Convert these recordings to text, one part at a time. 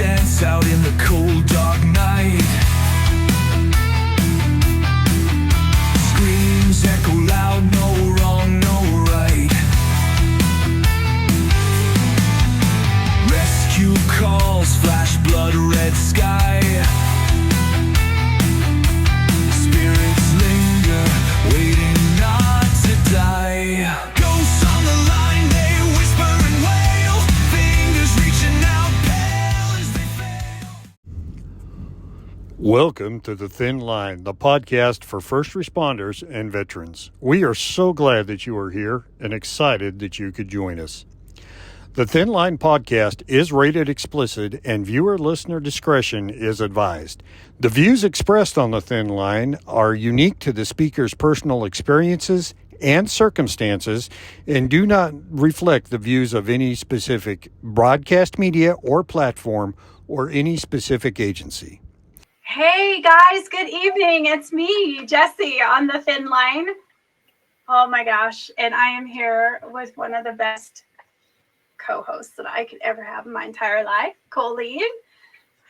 dance out in the cold dark night. Screams echo loud, no wrong, no right. Rescue calls flash blood red sky. Spirits linger, waiting not to die. Ghosts on the line, they whisper and wail. Fingers reaching out, pale as they fail. Welcome to The Thin Line, the podcast for first responders and veterans. We are so glad that you are here and excited that you could join us. The Thin Line podcast is rated explicit and viewer-listener discretion is advised. The views expressed on The Thin Line are unique to the speaker's personal experiences and circumstances and do not reflect the views of any specific broadcast media or platform or any specific agency. Hey guys, good evening. It's me, Jessie, on The Thin Line. Oh my gosh, and I am here with one of the best co-hosts that I could ever have in my entire life, Colleen.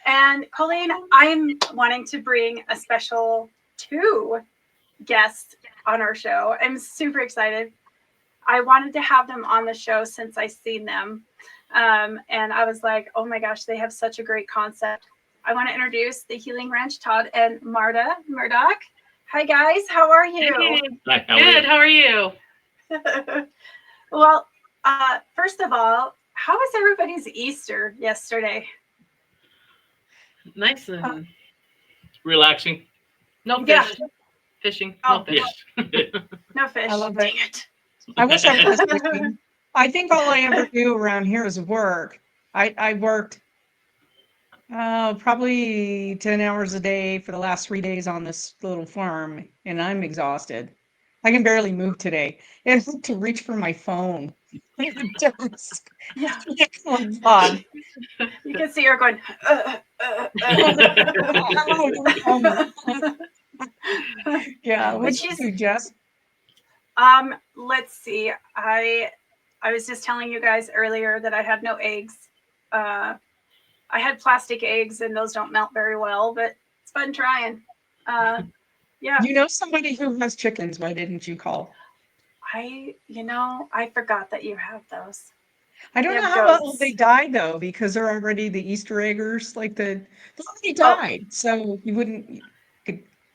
And Colleen, I'm wanting to bring a special 2 guests on our show. I'm super excited. I wanted to have them on the show since I seen them. And I was like, oh my gosh, they have such a great concept. I want to introduce the Healing Ranch, Todd and Marta Murdoch. Hi guys, how are you? Hi, good, how are you? Well, first of all, how was everybody's Easter yesterday? Nice and Relaxing. no fish. Yeah. Fishing. Oh, No fish. No fish. I love Dang it. it. I wish I was working. I think all I ever do around here is work. I worked probably 10 hours a day for the last 3 days on this little farm, and I'm exhausted. I can barely move today. And I had to reach for my phone. Yeah. Oh, God. You can see her going, Yeah, But what'd she's- you do, Jess? Let's see. I was just telling you guys earlier that I had no eggs. I had plastic eggs and those don't melt very well, but it's fun trying. Yeah. You know somebody who has chickens. Why didn't you call? I forgot that you have those. I don't They know have how goats. old they died though, because they're already the Easter eggers. Like they already died, so you wouldn't.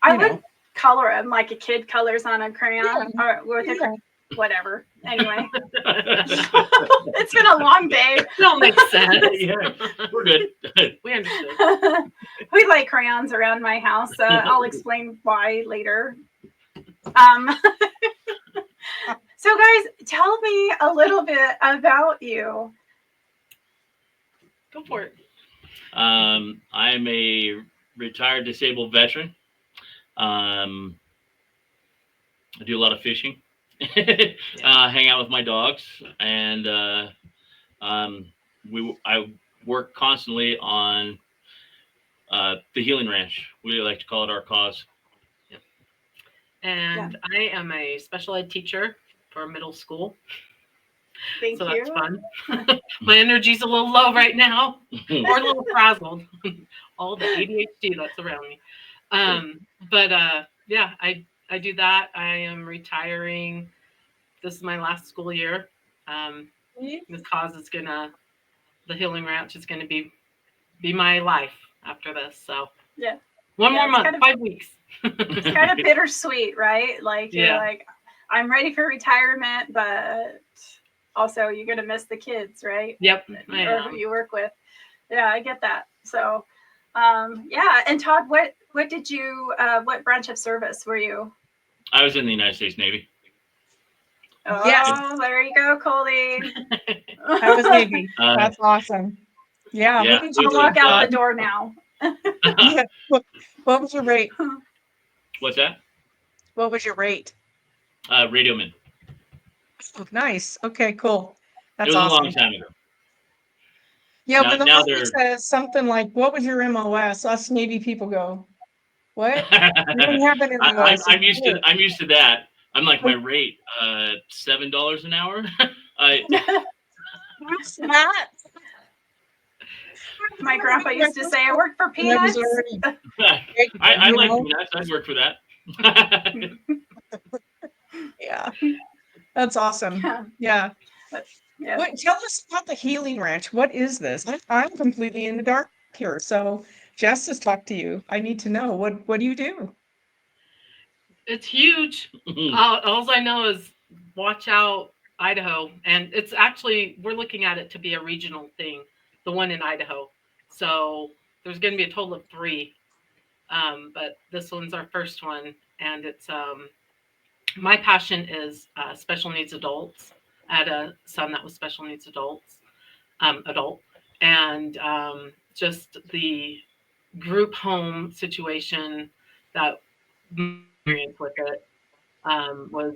I would color them like a kid colors on a crayon or with a Yeah. whatever. Anyway, it's been a long day. Don't make sense. Yeah, we're good. We understood. We like crayons around my house. I'll explain why later. So guys, tell me a little bit about you. Go for it. I'm a retired disabled veteran. I do a lot of fishing. Hang out with my dogs, and I work constantly on the Healing Ranch. We like to call it our cause. And I am a special ed teacher for middle school. Thank So you. that's fun. My energy's a little low right now, or a little frazzled. All the ADHD that's around me. Yeah, I do that. I am retiring. This is my last school year. This cause is the Healing Ranch is gonna be my life after this. So Yeah. One Yeah, more it's month, kind of- 5 weeks. It's kind of bittersweet, right? Like you're Yeah. like, I'm ready for retirement, but also you're gonna miss the kids, right? Yep. I Or am. who you work with. Yeah, I get that. So yeah. And Todd, what branch of service were you? I was in the United States Navy. Oh, Yes. there you go, Colleen. I was Navy. Uh, That's awesome. Yeah. yeah, What did it you I'll was, walk out uh, the door now. Yeah. What was your rate? What's that? What was your rate? Radio man. Oh, nice. Okay, cool. That's It was awesome. a long time ago. Yeah, Now- but the now Navy they're- says something like, "What was your MOS?" Us Navy people go, "What? We don't have an MOS." I'm used to that. I'm like, my rate, $7 an hour. What's that? My grandpa used to say, I worked for And I was peanuts. already, I you like know? peanuts. I'd work for that. Yeah, that's awesome. Yeah. Yeah. Yeah. What, tell us about the Healing Ranch. What is this? I'm completely in the dark here. So Jess has talked to you. I need to know what do you do? It's huge. All I know is watch out, Idaho. And it's actually, we're looking at it to be a regional thing, the one in Idaho. So there's going to be a total of 3. But this one's our first one. And it's my passion is special needs adults. I had a son that was special needs adult. And just the group home situation that experience with it was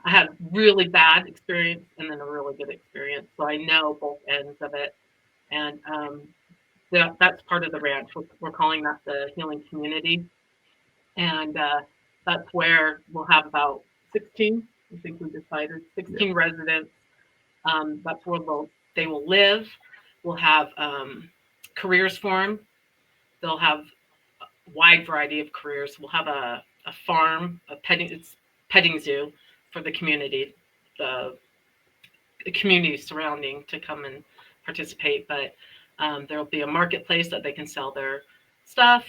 I had really bad experience and then a really good experience. So I know both ends of it. And that's part of the ranch. We're calling that the healing community. And that's where we'll have about 16, I think we decided, 16 residents. That's where they will live. We'll have careers for them. They'll have a wide variety of careers. We'll have a farm, it's petting zoo for the community, the community surrounding to come and participate. But there'll be a marketplace that they can sell their stuff.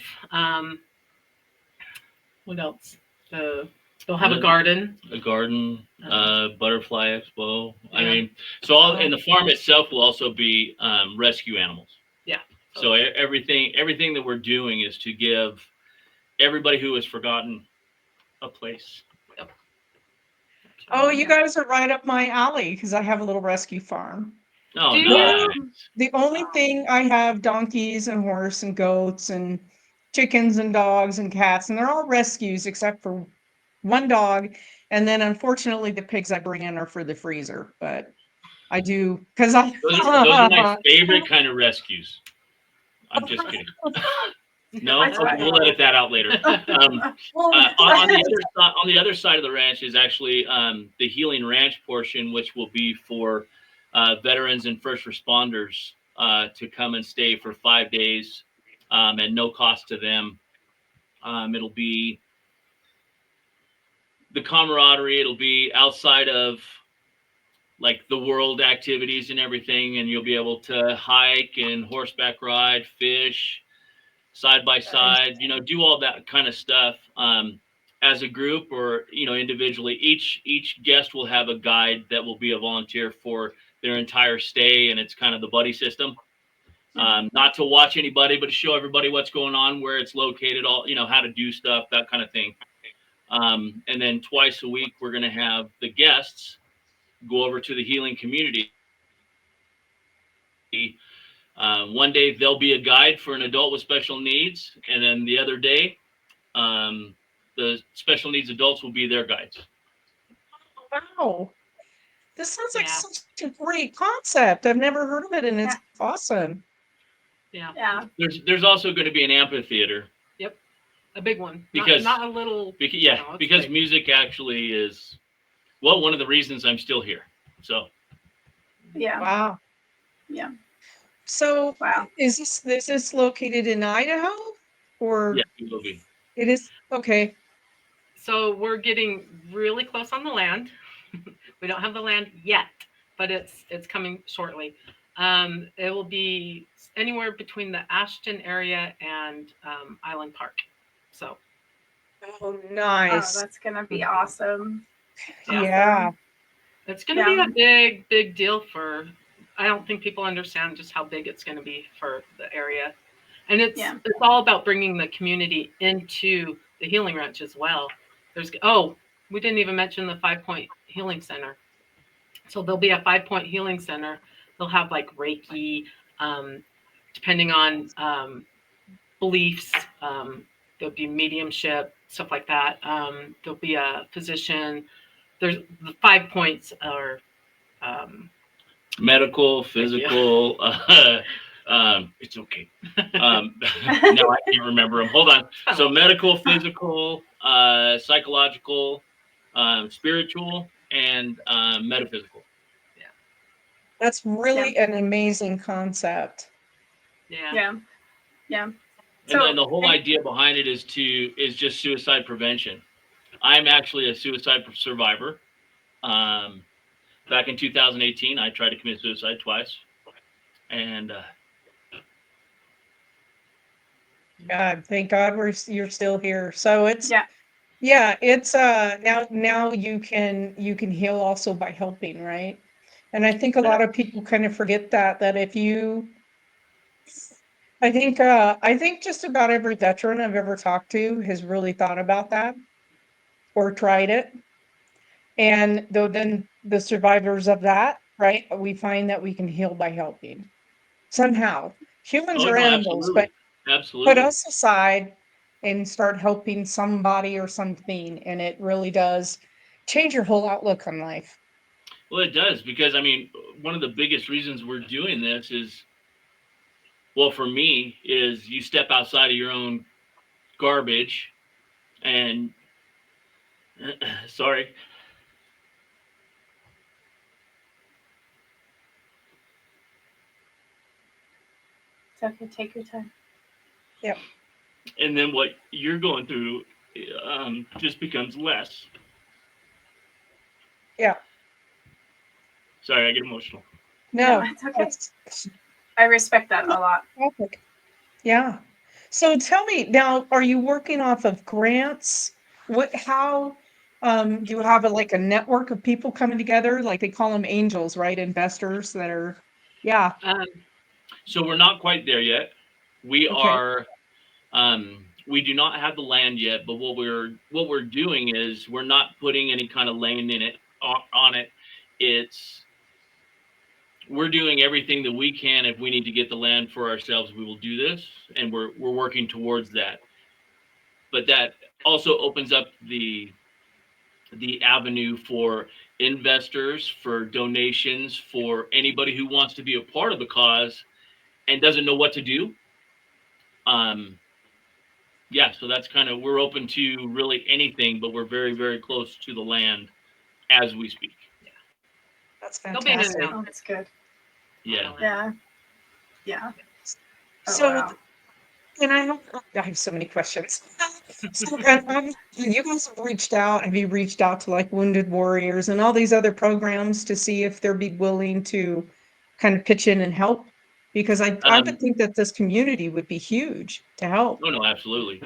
What else? They'll have a garden. A garden, butterfly expo. Yeah. I mean, so all in the farm itself will also be rescue animals. Yeah. So everything that we're doing is to give everybody who has forgotten a place. Yep. Oh, you guys are right up my alley because I have a little rescue farm. Oh, Do nice. The only thing I have donkeys and horse and goats and chickens and dogs and cats, and they're all rescues except for one dog. And then unfortunately the pigs I bring in are for the freezer, but I do because Those are my favorite kind of rescues. I'm just kidding. No, we'll edit that out later. On the other side of the ranch is actually the Healing Ranch portion, which will be for veterans and first responders to come and stay for 5 days at no cost to them. It'll be the camaraderie. It'll be outside of like the world activities and everything, and you'll be able to hike and horseback ride, fish, side by side, do all that kind of stuff as a group or individually. Each guest will have a guide that will be a volunteer for their entire stay, and it's kind of the buddy system. Not to watch anybody, but to show everybody what's going on, where it's located, all how to do stuff, that kind of thing. And then twice a week, we're going to have the guests go over to the healing community. One day there'll be a guide for an adult with special needs, and then the other day, the special needs adults will be their guides. Wow, this sounds like such a great concept. I've never heard of it, and it's awesome. Yeah. There's also going to be an amphitheater. Yep, a big one. Because not a little. Because music actually is one of the reasons I'm still here. So. Yeah. Wow. Yeah. So is this located in Idaho or? Yeah, it will be. It is okay. So we're getting really close on the land. We don't have the land yet, but it's coming shortly. It will be anywhere between the Ashton area and Island Park. So. Oh, nice. Oh, that's gonna be awesome. Yeah. It's gonna be a big, big deal for. I don't think people understand just how big it's going to be for the area. And it's all about bringing the community into the Healing Ranch as well. We didn't even mention the 5-point healing center. So there'll be a 5-point healing center. They'll have like Reiki, depending on beliefs. There'll be mediumship, stuff like that. There'll be a physician. There's the 5 points are medical, physical. It's okay. Now I can't remember them. Hold on. So medical, physical, psychological, spiritual, and metaphysical. That's really an amazing concept. Yeah. Yeah. And So- then the whole idea behind it is just suicide prevention. I'm actually a suicide survivor. Back in 2018, I tried to commit suicide twice, and God, thank God you're still here. So it's Yeah. it's now you can heal also by helping, right? And I think a lot of people kind of forget that if you I think just about every veteran I've ever talked to has really thought about that or tried it. And though then the survivors of that, right? We find that we can heal by helping somehow. Humans oh are no, animals, but put absolutely. us aside and start helping somebody or something, and it really does change your whole outlook on life. Well, it does, because I mean, one of the biggest reasons we're doing this is, well, for me, is you step outside of your own garbage and sorry, It's okay. Take your time. Yep. and then what you're going through just becomes less. Yeah. Sorry, I get emotional. No, No, it's okay. it's I respect that a lot. topic. Yeah. So tell me now, are you working off of grants? How do you have like a network of people coming together? Like they call them angels, right? Investors that are, yeah. So we're not quite there yet. We Okay. are we do not have the land yet, but what we're doing is we're not putting any kind of land in it on it. It's we're doing everything that we can. If we need to get the land for ourselves, we will do this, and we're working towards that. But that also opens up the avenue for investors, for donations, for anybody who wants to be a part of the cause and doesn't know what to do. Yeah, so that's kind of, we're open to really anything, but we're very, very close to the land as we speak. That's There'll be an fantastic. Oh, announcement. that's good. Yeah. Yeah. Yeah. Oh, So, wow. and I have so many questions. So, you guys have reached out. Have you reached out to like Wounded Warriors and all these other programs to see if they'd be willing to kind of pitch in and help? Because I would think that this community would be huge to help. No, no, absolutely.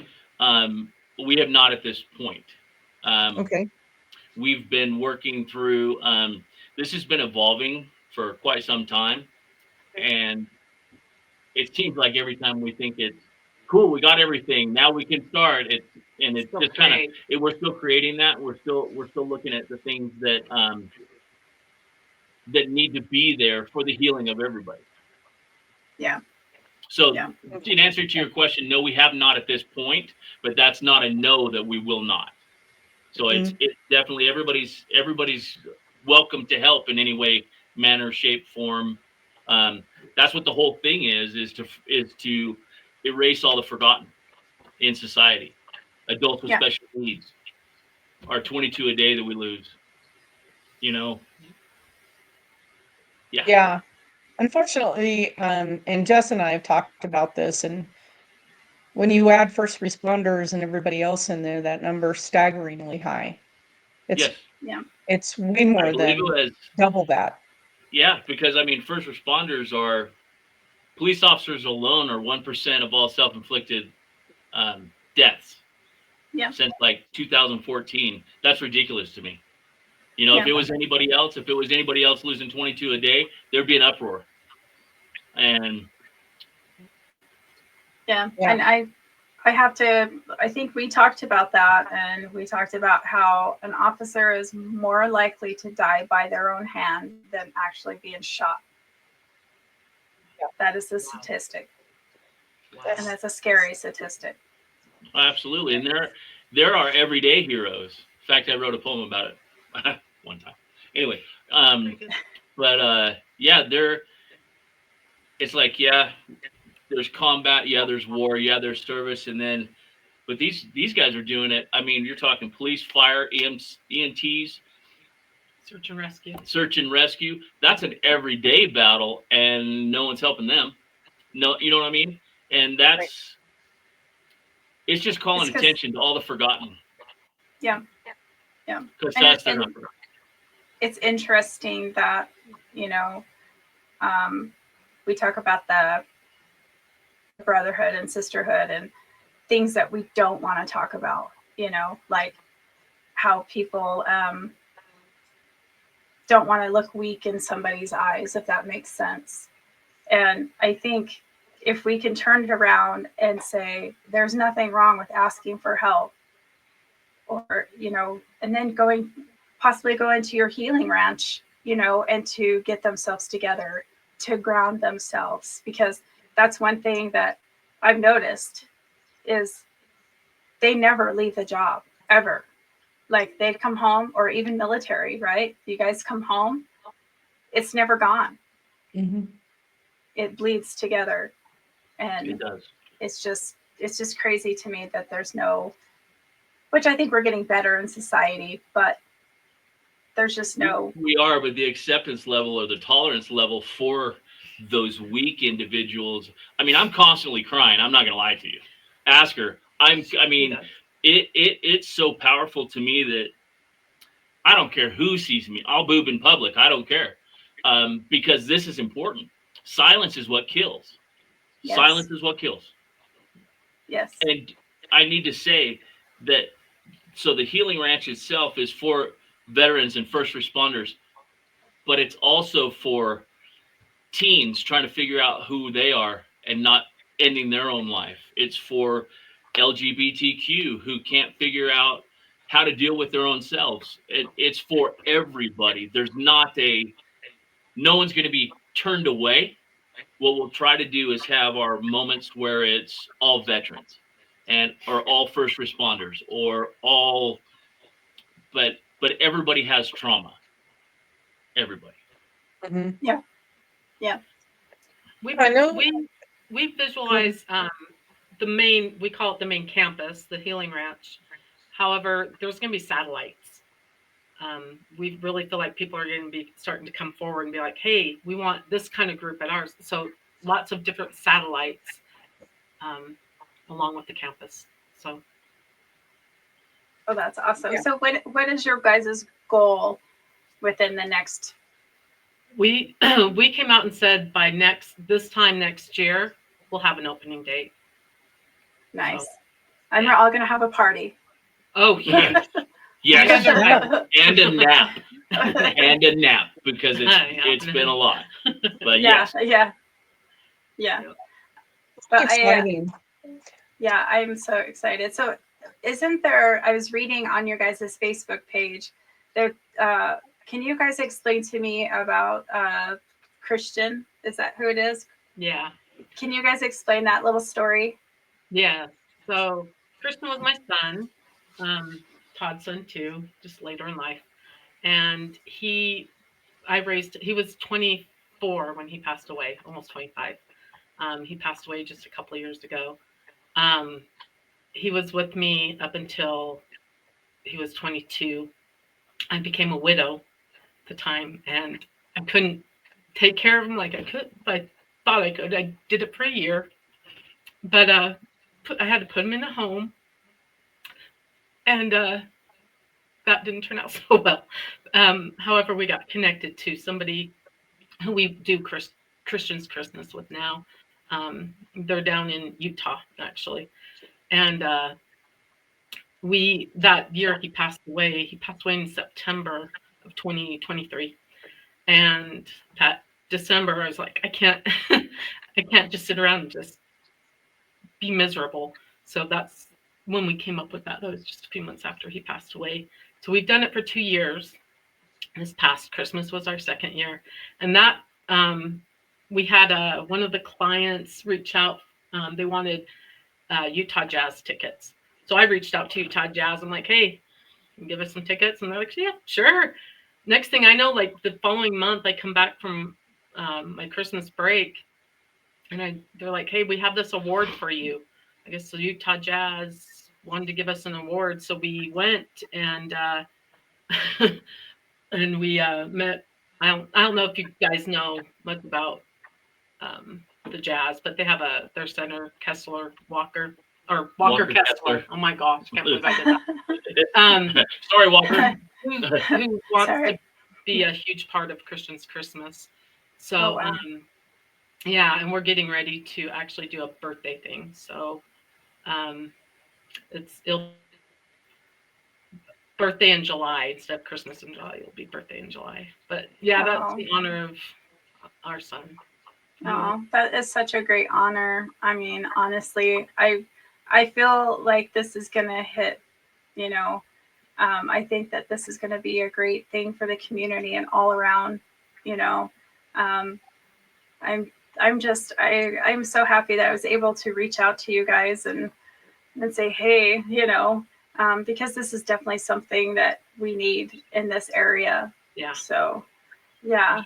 We have not at this point. Okay. We've been working through, this has been evolving for quite some time. And it seems like every time we think it's cool, we got everything, now we can start it. And it's Still just kind of, create. we're still creating that. We're still looking at the things that, that need to be there for the healing of everybody. Yeah. So Yeah. in answer to your question, no, we have not at this point, but that's not a no that we will not. So it's definitely everybody's welcome to help in any way, manner, shape, form. That's what the whole thing is to erase all the forgotten in society. Adults with Yeah. special needs are 22 a day that we lose. You know. Yeah. Yeah. Unfortunately, and Jess and I have talked about this, and when you add first responders and everybody else in there, that number's staggeringly high. Yes. Yeah. It's way I more believe it than was. double that. Yeah, because I mean, first responders are police officers alone are 1% of all self-inflicted deaths. Yeah. Since like 2014. That's ridiculous to me. You know, Yeah. if it was anybody else losing 22 a day, there'd be an uproar. And Yeah. Yeah. And I think we talked about that, and we talked about how an officer is more likely to die by their own hand than actually being shot. Yeah. That is a statistic. Wow. And that's a scary statistic. absolutely. And there are everyday heroes. In fact, I wrote a poem about it one time. Anyway, but yeah, it's like, yeah, there's combat, yeah, there's war, yeah, there's service, and then but these guys are doing it. I mean, you're talking police, fire, EMTs, Search and rescue. That's an everyday battle, and no one's helping them. No, you know what I mean? And it's just calling It's 'cause- attention to all the forgotten. yeah, yeah. Because And, us, they're and not forgotten. it's interesting that, you know, we talk about the brotherhood and sisterhood and things that we don't want to talk about, you know, like how people don't want to look weak in somebody's eyes, if that makes sense. And I think if we can turn it around and say, there's nothing wrong with asking for help, or, you know, and then possibly go into your healing ranch, you know, and to get themselves together, to ground themselves, because that's one thing that I've noticed is they never leave the job ever. Like they'd come home, or even military, right? You guys come home, it's never gone. Mm-hmm. It bleeds together. It And does. it's just crazy to me that there's no, which I think we're getting better in society, but there's just no. We are, but the acceptance level or the tolerance level for those weak individuals. I mean, I'm constantly crying. I'm not going to lie to you. Ask her. It's so powerful to me that I don't care who sees me. I'll boob in public. I don't care. Because this is important. Silence is what kills. Yes. Silence is what kills. Yes. And I need to say that, so the Healing Ranch itself is for veterans and first responders, but it's also for teens trying to figure out who they are and not ending their own life. It's for LGBTQ who can't figure out how to deal with their own selves. It's for everybody. No one's going to be turned away. What we'll try to do is have our moments where it's all veterans or all first responders or all, but everybody has trauma. Everybody. Mm-hmm. Yeah. Yeah. I know. We visualize we call it the main campus, the Healing Ranch. However, there's going to be satellites. We really feel like people are going to be starting to come forward and be like, hey, we want this kind of group at ours. So lots of different satellites along with the campus. So. Oh, that's awesome. Yeah. So what is your guys' goal within the next? We came out and said by this time next year, we'll have an opening date. Nice. So, And we're all going to have a party. Oh, yeah. Yes. Yeah. And a nap. And a nap, because it's been a lot. But yeah, yes. yeah. But Exciting. I'm so excited. So I was reading on your guys' Facebook page that, can you guys explain to me about Christian? Is that who it is? Yeah. Can you guys explain that little story? Yeah. So Christian was my son, Todd's son too, just later in life. And he was 24 when he passed away, almost 25. He passed away just a couple of years ago. He was with me up until he was 22. I became a widow at the time, and I couldn't take care of him like I could. I thought I could. I did it for a year, but I had to put him in a home, and that didn't turn out so well. However, we got connected to somebody who we do Christian's Christmas with now. They're down in Utah, actually, and that year he passed away. He passed away in September of 2023, and that December I was like, I can't just sit around and just be miserable. So that's when we came up with that. That was just a few months after he passed away. So we've done it for 2 years. This past Christmas was our second year, and that we had one of the clients reach out. They wanted Utah Jazz tickets. So I reached out to Utah Jazz. I'm like, hey, give us some tickets. And they're like, yeah, sure. Next thing I know, like the following month, I come back from my Christmas break, and they're like, hey, we have this award for you. I guess the Utah Jazz wanted to give us an award. So we went and and we met. I don't know if you guys know much about the Jazz, but they have their center, Kessler Walker, or Walker Walker Kessler. Kessler. Oh my gosh, can't believe I did that. Sorry, Walker. Who wants Sorry. to be a huge part of Christian's Christmas. So, Oh, wow. yeah, and we're getting ready to actually do a birthday thing. So, it'll birthday in July instead of Christmas in July. It'll be birthday in July. But yeah, that's Oh. the honor of our son. Oh, that is such a great honor. I mean, honestly, I feel like this is gonna hit, you know, I think that this is gonna be a great thing for the community and all around, you know. Um, I'm just I'm so happy that I was able to reach out to you guys and say, hey, you know, because this is definitely something that we need in this area. Yeah. So, yeah.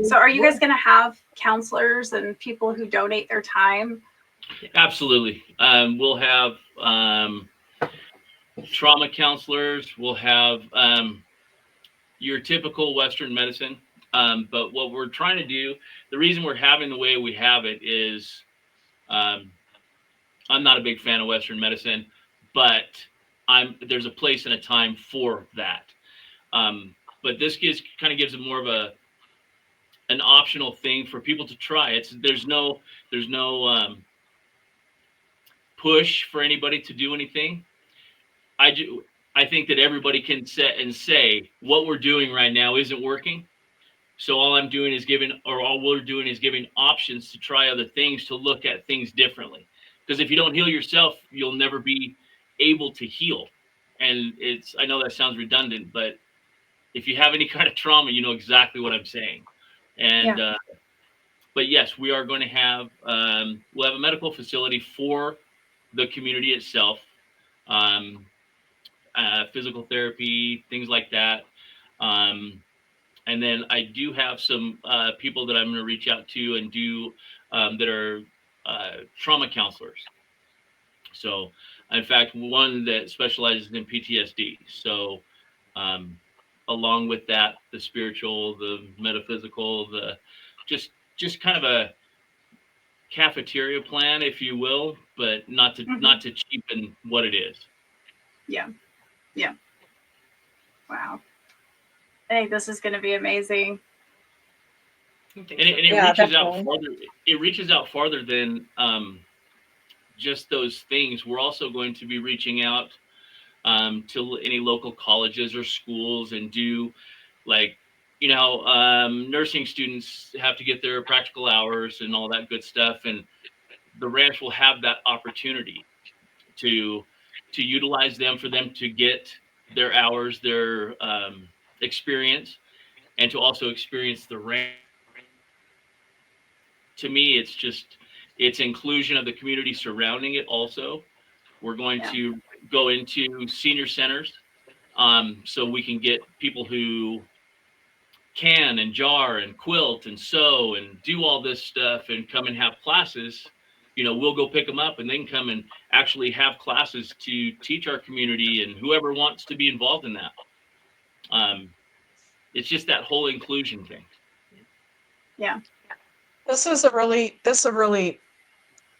So are you guys going to have counselors and people who donate their time? Absolutely. We'll have trauma counselors. We'll have your typical Western medicine. But what we're trying to do, the reason we're having the way we have it is I'm not a big fan of Western medicine, but there's a place and a time for that. But this kind of gives it more of an optional thing for people to try. There's no push for anybody to do anything. I think that everybody can set and say what we're doing right now isn't working. So all we're doing is giving options to try other things, to look at things differently. Because if you don't heal yourself, you'll never be able to heal. And I know that sounds redundant, but if you have any kind of trauma, you know exactly what I'm saying. And but yes, we are going to have we'll have a medical facility for the community itself, physical therapy, things like that. And then I do have some people that I'm going to reach out to and do that are trauma counselors. So, in fact, one that specializes in PTSD. So, along with that, the spiritual, the metaphysical, the just kind of a cafeteria plan, if you will, but not to cheapen what it is. Yeah. Wow. I think this is going to be amazing. And it Yeah, reaches out definitely. farther. It reaches out farther than just those things. We're also going to be reaching out to any local colleges or schools and do like, nursing students have to get their practical hours and all that good stuff. And the ranch will have that opportunity to utilize them, for them to get their hours, their experience, and to also experience the ranch. To me, it's inclusion of the community surrounding it. Also, we're going to go into senior centers, so we can get people who can and jar and quilt and sew and do all this stuff and come and have classes. We'll go pick them up and then come and actually have classes to teach our community and whoever wants to be involved in that. It's just that whole inclusion thing. Yeah. This is a really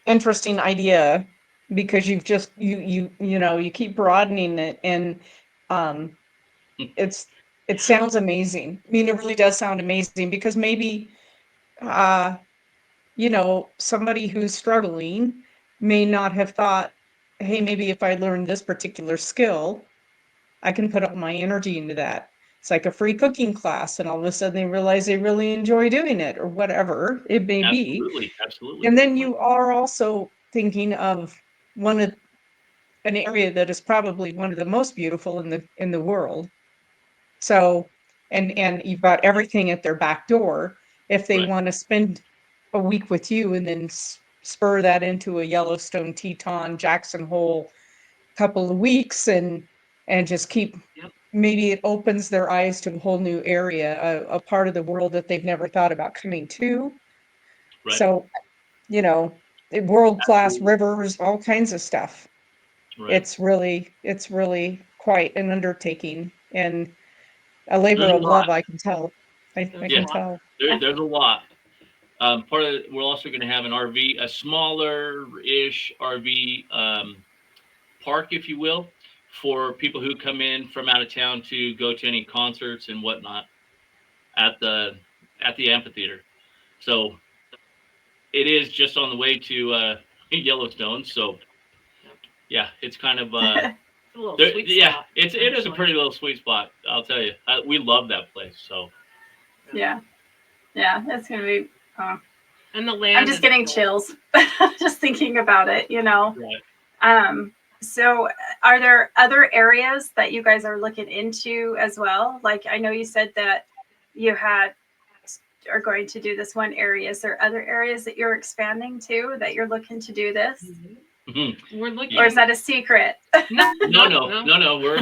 interesting idea, because you've just you keep broadening it, and it sounds amazing. I mean, it really does sound amazing, because maybe somebody who's struggling may not have thought, hey, maybe if I learn this particular skill, I can put all my energy into that. It's like a free cooking class, and all of a sudden they realize they really enjoy doing it, or whatever it may be. Absolutely. And then you are also thinking of an area that is probably one of the most beautiful in the world. So, and you've got everything at their back door if they Right. want to spend a week with you, and then spur that into a Yellowstone, Teton, Jackson Hole couple of weeks, and just keep. Yep. Maybe it opens their eyes to a whole new area, a part of the world that they've never thought about coming to. Right. So, world-class Absolutely. rivers, all kinds of stuff. Right. It's really quite an undertaking, and a labor There's a of love, lot. I can tell. I Yeah. can tell. There's a lot. We're also going to have an RV, a smaller-ish RV park, if you will, for people who come in from out of town to go to any concerts and whatnot at the amphitheater. So it is just on the way to Yellowstone. So yeah, it's kind of It's a little sweet yeah, spot, it is a actually. pretty little sweet spot. I'll tell you, we love that place. So Yeah. Yeah. It's going to be, And the land. I'm just getting chills just thinking about it, you know. right. So are there other areas that you guys are looking into as well? Like I know you said that you are going to do this one area. Is there other areas that you're expanding to that you're looking to do this? Mm-hmm. We're looking. Or is that a secret? No. We're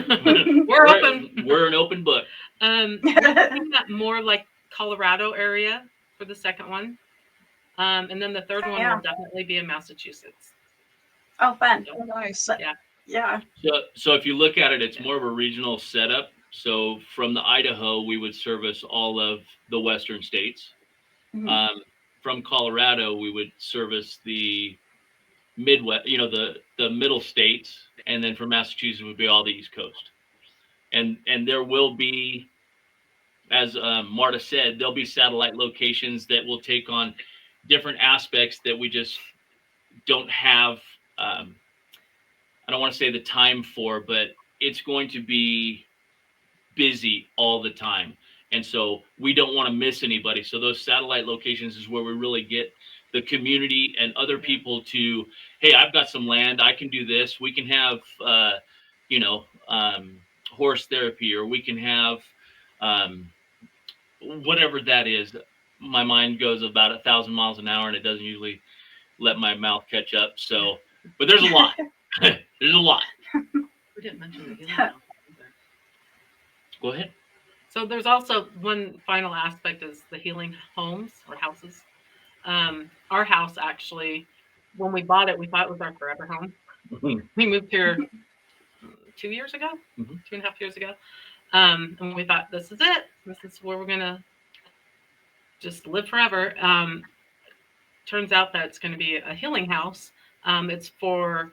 open. We're an open book. We're looking at more like Colorado area for the second one. And then the third one will definitely be in Massachusetts. Oh, fun. Oh, nice. Yeah. Yeah. So if you look at it, it's more of a regional setup. So from the Idaho, we would service all of the western states. Mhm. From Colorado, we would service the Midwest, the middle states, and then from Massachusetts would be all the East Coast. And there will be, as Marta said, there'll be satellite locations that will take on different aspects that we just don't have. I don't want to say the time for, but it's going to be busy all the time. And so we don't want to miss anybody. So those satellite locations is where we really get the community and other people to, hey, I've got some land, I can do this. We can have, horse therapy, or we can have whatever that is. My mind goes about 1,000 miles an hour, and it doesn't usually let my mouth catch up. So, but there's a lot. There's a lot. We didn't mention the healing house either. Go ahead. So there's also one final aspect is the healing homes or houses. Our house actually, when we bought it, we thought it was our forever home. We moved here 2 years ago, 2.5 years ago. And we thought, this is it. This is where we're going to just live forever. Turns out that it's going to be a healing house. It's for,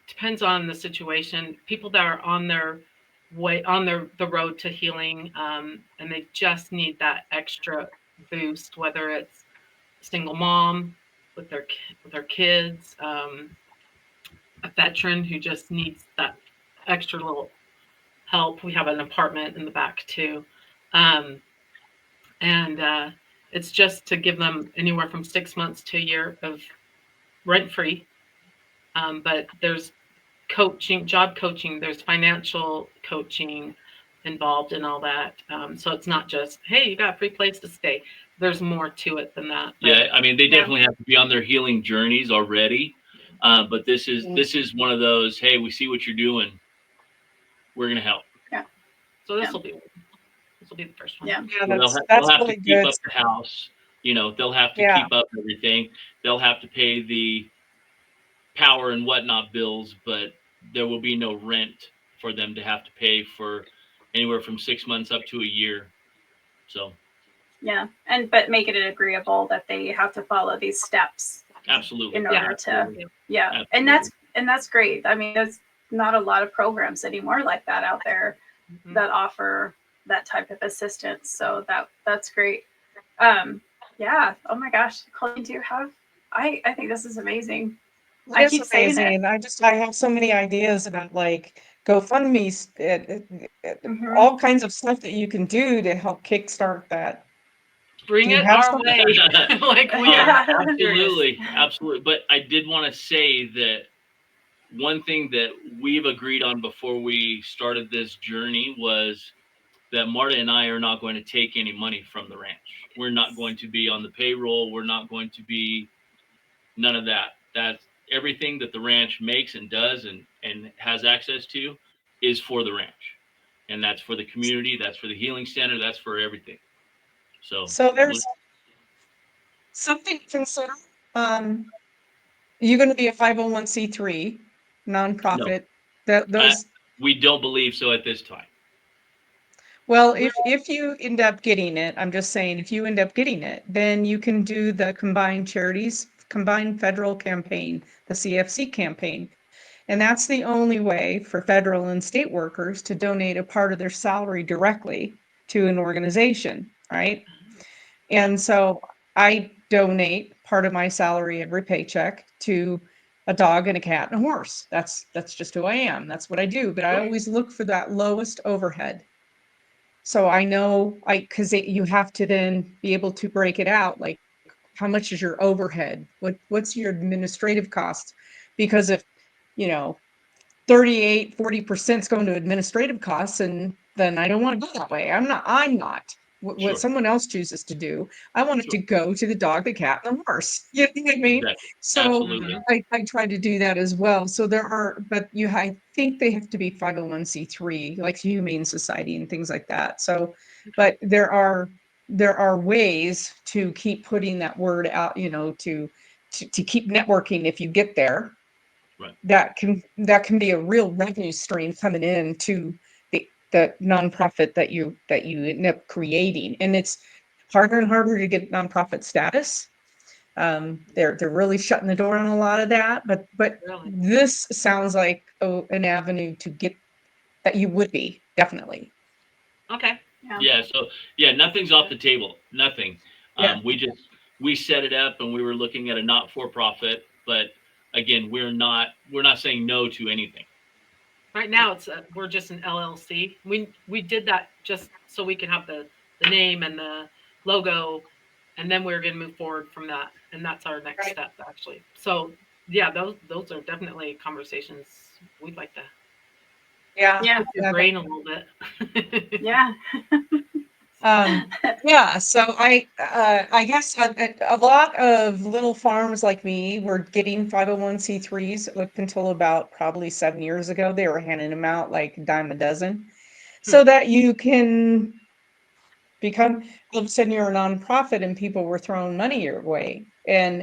depends on the situation, people that are on their way, on the road to healing, and they just need that extra boost, whether it's a single mom with their kids, a veteran who just needs that extra little help. We have an apartment in the back too. And it's just to give them anywhere from 6 months to a year of rent-free. But there's coaching, job coaching, there's financial coaching involved in all that. So it's not just, hey, you got a free place to stay. There's more to it than that. But, yeah, I mean, they definitely have to be on their healing journeys already. But this is one of those, hey, we see what you're doing, we're gonna help. Yeah. So this will be the first one. Yeah. Yeah, So that's they'll have really to keep good. up the house. They'll have to Yeah. keep up everything. They'll have to pay the power and whatnot bills, but there will be no rent for them to have to pay for anywhere from 6 months up to a year. So Yeah. But make it agreeable that they have to follow these steps absolutely. in order Absolutely. and that's great. I mean, there's not a lot of programs anymore like that out there that offer that type of assistance. So that's great. Yeah. Oh my gosh, Colleen, do you have? I think this is amazing. I keep saying it. I have so many ideas about like GoFundMe, Mhm. all kinds of stuff that you can do to help kickstart that. Bring Do you it have our some? way. Like we Yeah. are. Absolutely. But I did want to say that one thing that we've agreed on before we started this journey was that Marta and I are not going to take any money from the ranch. We're not going to be on the payroll. We're not going to be none of that. That's everything that the ranch makes and does and has access to is for the ranch. And that's for the community. That's for the healing center. That's for everything. So there's something to consider. You're going to be a 501c3 nonprofit. we don't believe so at this time. Well, if you end up getting it, I'm just saying, if you end up getting it, then you can do the combined federal campaign, the CFC campaign. And that's the only way for federal and state workers to donate a part of their salary directly to an organization, right? And so I donate part of my salary every paycheck to a dog and a cat and a horse. That's just who I am. That's what I do. But I always look for that lowest overhead. So I know because you have to then be able to break it out. Like, how much is your overhead? What's your administrative cost? Because if, you know, 40% is going to administrative costs, and then I don't want to go that way. I'm not. What Sure. someone else chooses to do, I want it to Sure. go to the dog, the cat, and the horse. You know what I mean? Exactly. So Absolutely. I try to do that as well. So there are, but I think they have to be 501c3, like Humane Society and things like that. So, but there are ways to keep putting that word out, you know, to keep networking if you get there. Right. That can be a real revenue stream coming in to the nonprofit that you end up creating. And it's harder and harder to get nonprofit status. They're really shutting the door on a lot of that, but Really? this sounds like an avenue to get that you would be, definitely. Okay. Yeah. So nothing's off the table. Nothing. Yeah. We set it up, and we were looking at a not-for-profit, but again, we're not saying no to anything. Right now, we're just an LLC. We did that just so we can have the name and the logo, and then we're going to move forward from that, and that's our next Right. step, actually. So yeah, those are definitely conversations we'd like to Yeah. pick your brain a little bit. Yeah. Yeah, so I guess a lot of little farms like me were getting 501c3s up until about probably 7 years ago. They were handing them out like a dime a dozen, so that you can become, all of a sudden you're a nonprofit and people were throwing money your way. And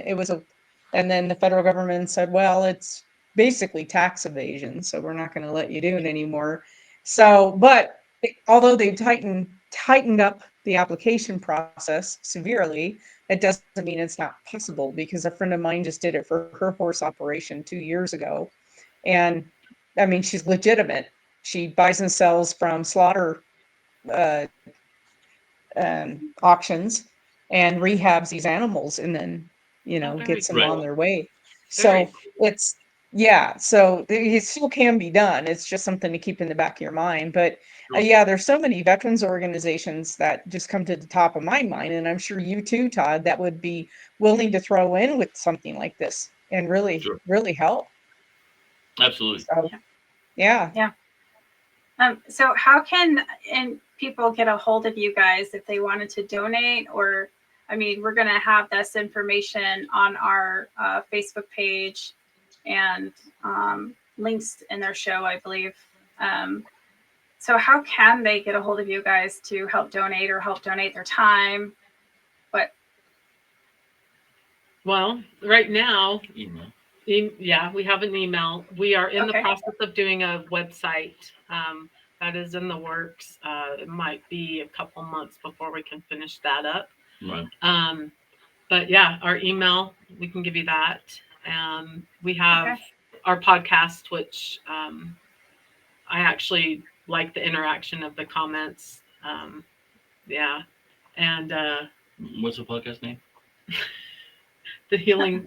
and then the federal government said, well, it's basically tax evasion, so we're not going to let you do it anymore. So, but although they've tightened up the application process severely, it doesn't mean it's not possible, because a friend of mine just did it for her horse operation 2 years ago. And I mean, she's legitimate. She buys and sells from slaughter auctions and rehabs these animals, and then, very gets them Right. on their way. Very So it's, yeah, so it still can be done. It's just something to keep in the back of your mind. But Sure. yeah, there's so many veterans organizations that just come to the top of my mind, and I'm sure you too, Todd, that would be willing to throw in with something like this and really, Sure. really help. Absolutely. So, yeah. So how can people get a hold of you guys if they wanted to donate? Or, I mean, we're going to have this information on our Facebook page and links in their show, I believe. So how can they get a hold of you guys to help donate or help donate their time? well. Right now, Email. yeah, we have an email. We are in the Okay. process of doing a website. That is in the works. It might be a couple months before we can finish that up. Right. But yeah, our email, we can give you that. We have our podcast, which I actually like the interaction of the comments. Yeah. And What's the podcast name? the healing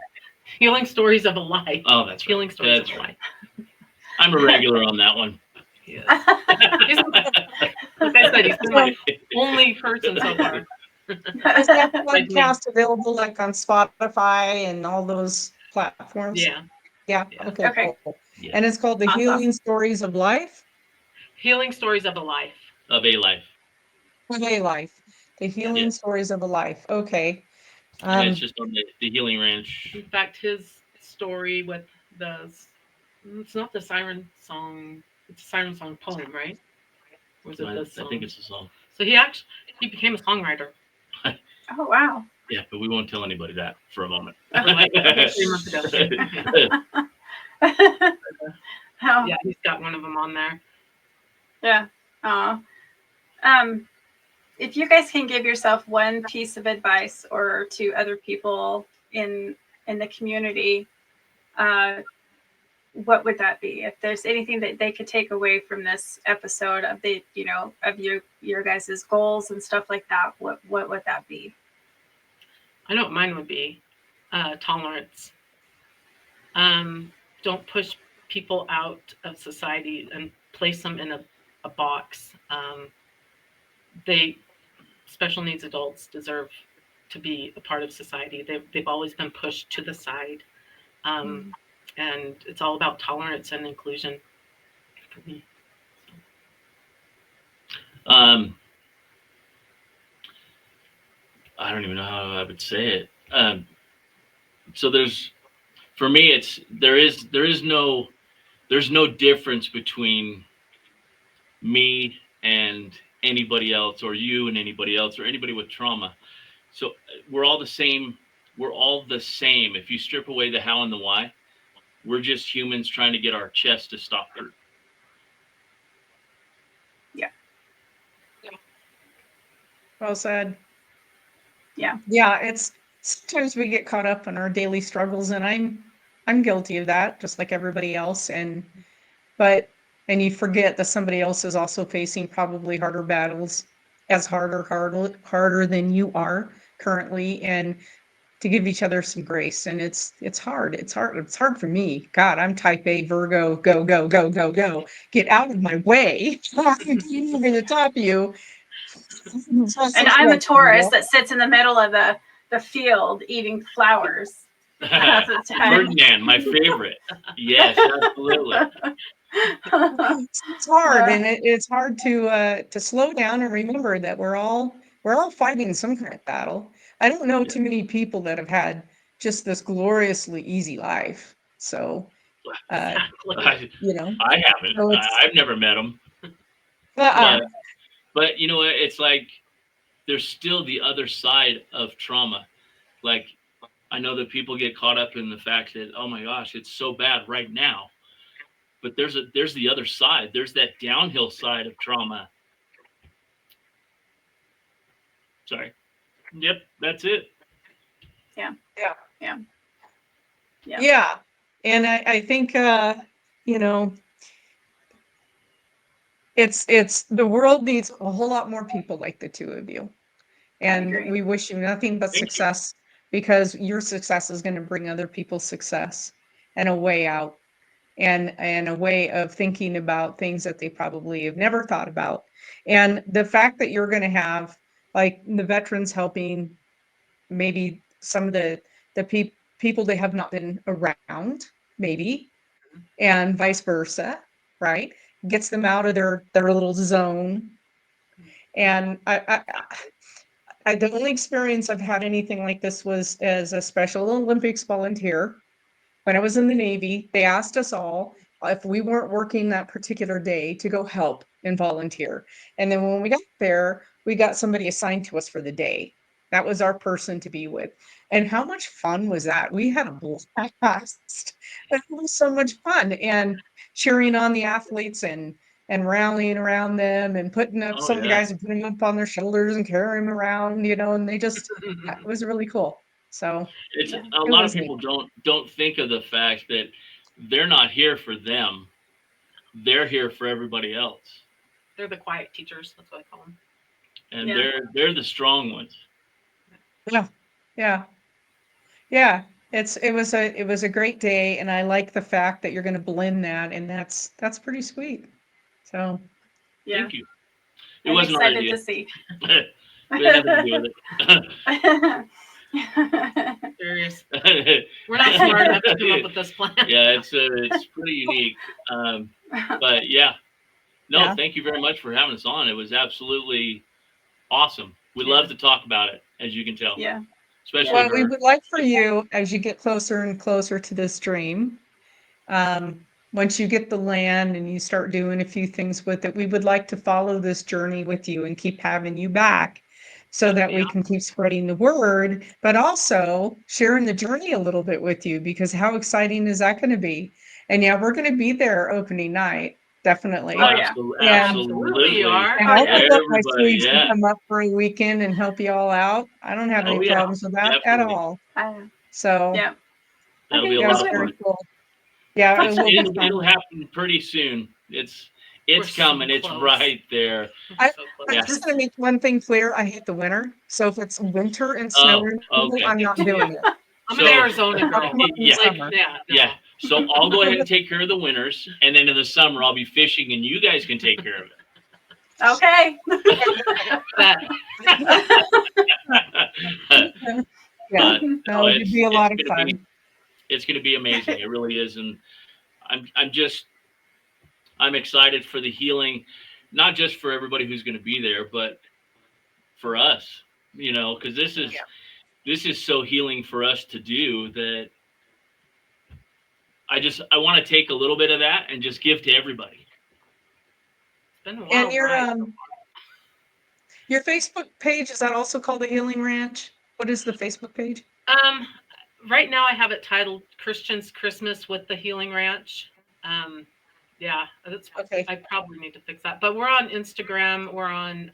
stories of a life. Oh, that's right. Healing stories That's of a right. life. I'm a regular on that one. Yes. Like I said, he's been my only person so far. Is that podcast available like on Spotify and all those platforms? Yeah. Yeah. Yeah. Okay. Okay. Cool. Yeah. And it's called The Awesome. Healing Stories of Life. Healing stories of a life. Of a life. Of a life. The Healing Yeah. Stories of a Life. Okay. And it's just on the Healing Ranch. In fact, his story with it's not the siren song. It's a siren song poem, right? Or is it I this song? think it's a song. So he became a songwriter. Oh, wow. Yeah, but we won't tell anybody that for a moment. Like 3 months ago. Oh, Yeah, he's got one of them on there. yeah. If you guys can give yourself one piece of advice or to other people in the community, what would that be? If there's anything that they could take away from this episode of the, of your guys' goals and stuff like that, what would that be? I know what mine would be tolerance. Don't push people out of society and place them in a box. Special needs adults deserve to be a part of society. They've always been pushed to the side. And it's all about tolerance and inclusion for me. I don't even know how I would say it. So for me, there's no difference between me and anybody else, or you and anybody else, or anybody with trauma. So we're all the same. We're all the same. If you strip away the how and the why, we're just humans trying to get our chest to stop hurt. Yeah. Well said. Yeah. Yeah, it's sometimes we get caught up in our daily struggles, and I'm guilty of that, just like everybody else. And you forget that somebody else is also facing probably harder battles, as harder than you are currently, and to give each other some grace. And it's hard. It's hard for me. God, I'm type A Virgo, go, go, go, go, go. Get out of my way. I'm over the top of you. And I'm a Taurus that sits in the middle of the field eating flowers. Ferdinand, my favorite. Yes, absolutely. It's hard, and it's hard to slow down and remember that we're all fighting some kind of battle. I don't know too many people that have had just this gloriously easy life. So, I haven't. So I've never met them. uh-uh. But you know what? It's like there's still the other side of trauma. Like, I know that people get caught up in the fact that, oh my gosh, it's so bad right now. But there's the other side. There's that downhill side of trauma. Sorry. Yep, that's it. Yeah. And I think it's the world needs a whole lot more people like the two of you. And we wish you nothing but success, because your success is going to bring other people's success and a way out, and a way of thinking about things that they probably have never thought about. And the fact that you're going to have, like, the veterans helping maybe some of the people they have not been around, maybe, and vice versa, right? Gets them out of their little zone. And the only experience I've had anything like this was as a Special Olympics volunteer. When I was in the Navy, they asked us all if we weren't working that particular day to go help and volunteer. And then when we got there, we got somebody assigned to us for the day. That was our person to be with. And how much fun was that? We had a blast. It was so much fun. And cheering on the athletes and rallying around them and putting up some of the guys and putting them up on their shoulders and carrying them around, and they just, it was really cool. So it's a lot of people don't think of the fact that they're not here for them. They're here for everybody else. They're the quiet teachers. That's what I call them. And they're the strong ones. Yeah. It was a great day, and I like the fact that you're going to blend that, and that's pretty sweet. So thank you. It I'm wasn't excited our idea. to see. We had nothing to do with it. Serious. We're not smart enough to come up with this plan. Yeah, it's pretty unique. But thank you very much for having us on. It was absolutely awesome. We love to talk about it, as you can tell. Yeah. Especially well, we would like for you, as you get closer and closer to this dream, once you get the land and you start doing a few things with it, we would like to follow this journey with you and keep having you back, so that we can keep spreading the word, but also sharing the journey a little bit with you, because how exciting is that going to be? And we're going to be there opening night. definitely. Oh, yeah. Absolutely. And- Absolutely, you are. And Oh, I'll yeah. pick up my Everybody, Swedes and yeah. come up for a weekend and help you all out. I don't have Oh, any yeah, problems with that at definitely. all. I, So yeah. That'll Okay, be a yeah, lot it's of very fun. cool. Yeah, it will be It'll fun. happen pretty soon. It's We're so coming. It's close. right there. I- So close. I'm Yeah. just gonna make one thing clear. I hate the winter. So if it's winter and Oh, snow removal, okay. I'm not doing it. I'm So- an Arizona girl. I'll come up in the Yeah. summer. Yeah. No. Yeah. So I'll go ahead and take care of the winters, and then in the summer I'll be fishing, and you guys can take care of it. Okay. But Yeah, But, no, it'd be a lot of fun. It's going to be amazing. It really is, and I'm excited for the healing, not just for everybody who's going to be there, but for us. Because this is so healing for us to do that. I want to take a little bit of that and just give to everybody. it's been a And while. your Facebook page, is that also called the Healing Ranch? What is the Facebook page? Right now I have it titled Christian's Christmas with the Healing Ranch. Yeah, Okay. I probably need to fix that. But we're on Instagram, we're on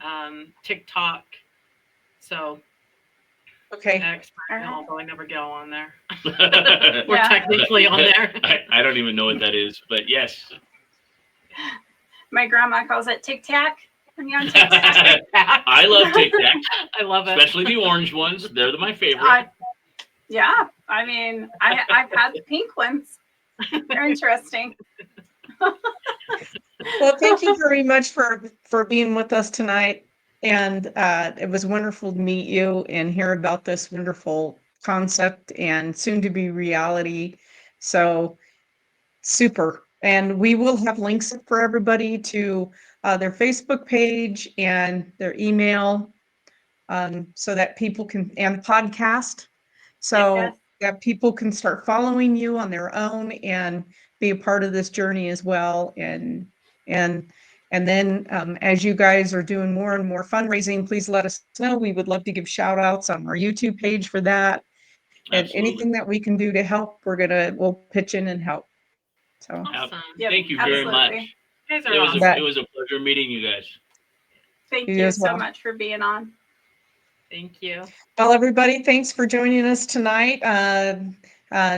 TikTok. So Okay. although I never go on there. I We're technically on there. don't even know what that is, but yes. My grandma calls it Tic Tac. When you're on Tic Tac. I love Tic Tacs, I love it. especially the orange ones. They're my favorite. Yeah. I mean, I've had the pink ones. They're interesting. Well, thank you very much for being with us tonight. And it was wonderful to meet you and hear about this wonderful concept and soon to be reality. So super. And we will have links for everybody to their Facebook page and their email so that people can, and podcast. So Yes. that people can start following you on their own and be a part of this journey as well. And then as you guys are doing more and more fundraising, please let us know. We would love to give shout outs on our YouTube page for that. And Absolutely. anything that we can do to help, we'll pitch in and help. So Awesome. Yep, Thank you very absolutely. much. You guys are It was awesome. it was a pleasure meeting you guys. Thank You you as so well. much for being on. Thank you. well, everybody, thanks for joining us tonight.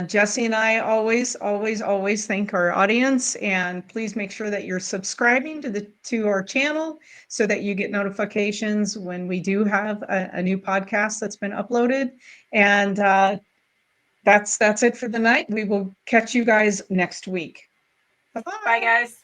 Jesse and I always thank our audience, and please make sure that you're subscribing to our channel so that you get notifications when we do have a new podcast that's been uploaded. And that's it for the night. We will catch you guys next week. Bye-bye. Bye, guys.